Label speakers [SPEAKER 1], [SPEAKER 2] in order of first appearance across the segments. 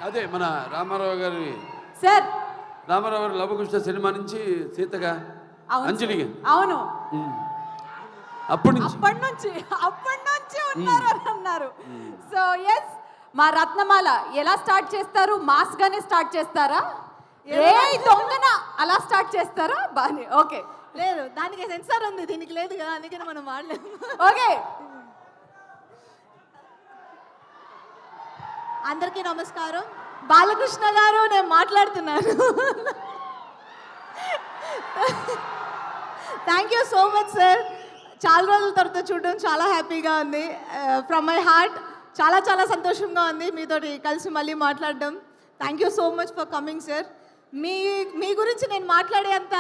[SPEAKER 1] అదే మన రామారావు గారి
[SPEAKER 2] సార్
[SPEAKER 1] రామారావు గారి లవకుశ సినిమా నుంచి సీతగా అంజలిగా
[SPEAKER 2] అవును
[SPEAKER 1] అప్పటి
[SPEAKER 2] నుంచి ఉన్నారు అని అన్నారు. సో ఎస్, మా రత్నమాల ఎలా స్టార్ట్ చేస్తారు? మాస్ గానే స్టార్ట్ చేస్తారా? ఏ దొంగన అలా స్టార్ట్ చేస్తారా? బానే ఓకే.
[SPEAKER 3] లేదు, దానికి సెన్సార్ ఉంది, దీనికి లేదు కదా, అందుకని మనం వాడలేము.
[SPEAKER 2] ఓకే,
[SPEAKER 3] అందరికీ నమస్కారం. బాలకృష్ణ గారు, నేను మాట్లాడుతున్నాను. Thank you so much sir. చాలా రోజుల తర్వాత చూడడం చాలా హ్యాపీగా ఉంది. ఫ్రమ్ మై హార్ట్ చాలా చాలా సంతోషంగా ఉంది మీతోటి కలిసి మళ్ళీ మాట్లాడడం. Thank you so much for coming sir. మీ గురించి నేను మాట్లాడేంత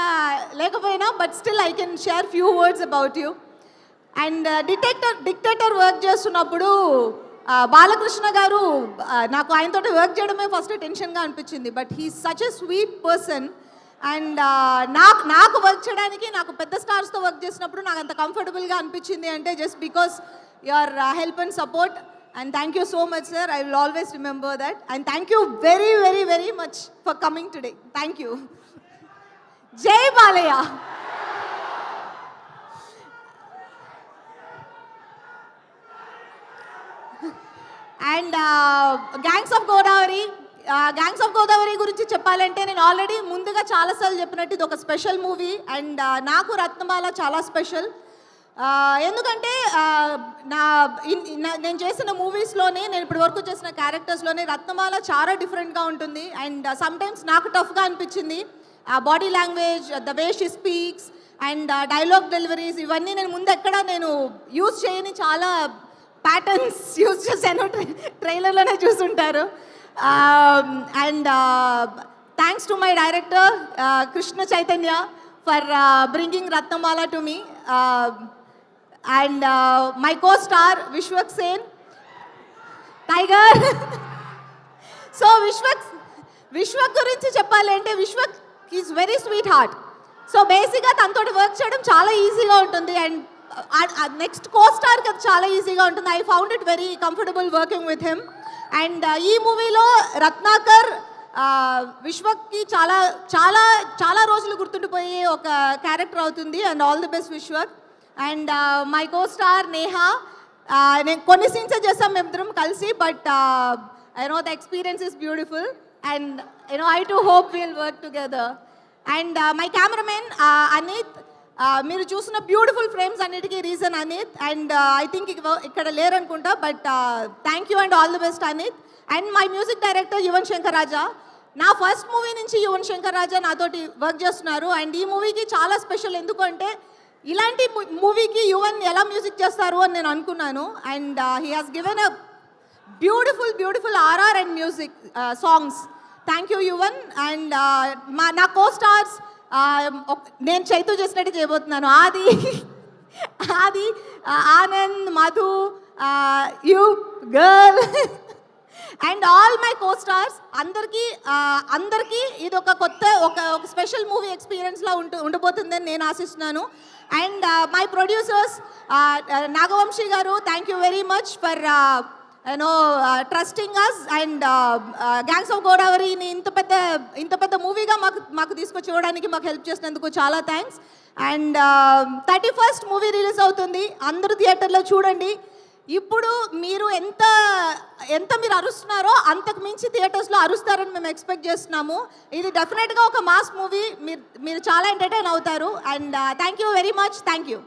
[SPEAKER 3] లేకపోయినా, but still I can share few words about you. And Dictator work చేస్తున్నప్పుడు బాలకృష్ణ గారు, నాకు ఆయనతో వర్క్ చేయడమే ఫస్ట్ టెన్షన్గా అనిపించింది. But he such a sweet person. And నాకు వర్క్ చేయడానికి, నాకు పెద్ద స్టార్స్తో వర్క్ చేసినప్పుడు నాకు అంత కంఫర్టబుల్గా అనిపించింది అంటే just because your help and support. And thank you so much sir. I will always remember that. And thank you very very very much for coming today. Thank you. జై Balayya. And gangs of Godavari గురించి చెప్పాలంటే, నేను already ముందుగా చాలాసార్లు చెప్పినట్టు ఇది ఒక special movie. And నాకు రత్నమాల చాలా స్పెషల్. ఎందుకంటే నేను చేసిన మూవీస్లోనే, నేను ఇప్పటి వరకు చేసిన క్యారెక్టర్స్లోనే రత్నమాల చాలా డిఫరెంట్గా ఉంటుంది. అండ్ సమ్టైమ్స్ నాకు టఫ్గా అనిపించింది. Body language, the way she speaks and dialogue deliveries, ఇవన్నీ నేను ముందు ఎక్కడ నేను యూజ్ చేయని చాలా ప్యాటర్న్స్ యూజ్ చేశాను. ట్రైలర్లోనే చూసుంటారు. And thanks to my director Krishna Chaitanya for bringing Ratnamala to me. And my co star Vishwak Sen, tiger. So Vishwak గురించి చెప్పాలి అంటే, Vishwak is very sweet heart. So బేసిక్గా తనతో వర్క్ చేయడం చాలా ఈజీగా ఉంటుంది. అండ్ నెక్స్ట్ కో స్టార్కి అది చాలా ఈజీగా ఉంటుంది. I found it very comfortable working with him. And ఈ మూవీలో రత్నాకర్ విశ్వక్కి చాలా చాలా చాలా రోజులు గుర్తుండిపోయే ఒక క్యారెక్టర్ అవుతుంది. And all the best Vishwak. And my co star Neha, నేను కొన్ని సీన్సే చేస్తాం మేమిద్దరం కలిసి, but I know the experience is beautiful. And I too hope will work together. And my cameraman Anith, మీరు చూసిన బ్యూటిఫుల్ ఫ్రేమ్స్ అన్నిటికీ reason Anith. And I think ఇక్కడ లేరనుకుంటా, but thank you and all the best Anith. And my music director Yuvan Shankar Raja, నా first movie నుంచి యువన్ శంకర్ రాజా నాతోటి work చేస్తున్నారు. And ఈ మూవీకి చాలా స్పెషల్, ఎందుకంటే ఇలాంటి మూవీకి యువన్ ఎలా మ్యూజిక్ చేస్తారు అని నేను అనుకున్నాను. And he has given a beautiful RR and music songs. Thank you Yuvan. And నా కో స్టార్స్, నేను చైతు చేసినట్టు చేయబోతున్నాను. Aadi, Anand, Madhu, you girl and all my co stars, అందరికీ ఇది ఒక కొత్త ఒక స్పెషల్ మూవీ ఎక్స్పీరియన్స్లా ఉండబోతుందని నేను ఆశిస్తున్నాను. And my producers Nagavamsi garu, thank you very much for trusting us. And gangs of గోదావరిని ఇంత పెద్ద మూవీగా మాకు తీసుకొచ్చి ఇవ్వడానికి మాకు హెల్ప్ చేసినందుకు చాలా thanks. And 31st movie release అవుతుంది, అందరూ థియేటర్లో చూడండి. ఇప్పుడు మీరు ఎంత మీరు అరుస్తున్నారో అంతకు మించి థియేటర్స్లో అరుస్తారని మేము ఎక్స్పెక్ట్ చేస్తున్నాము. ఇది డెఫినెట్గా ఒక మాస్ మూవీ, మీరు చాలా ఎంటర్టైన్ అవుతారు. And thank you very much. Thank you.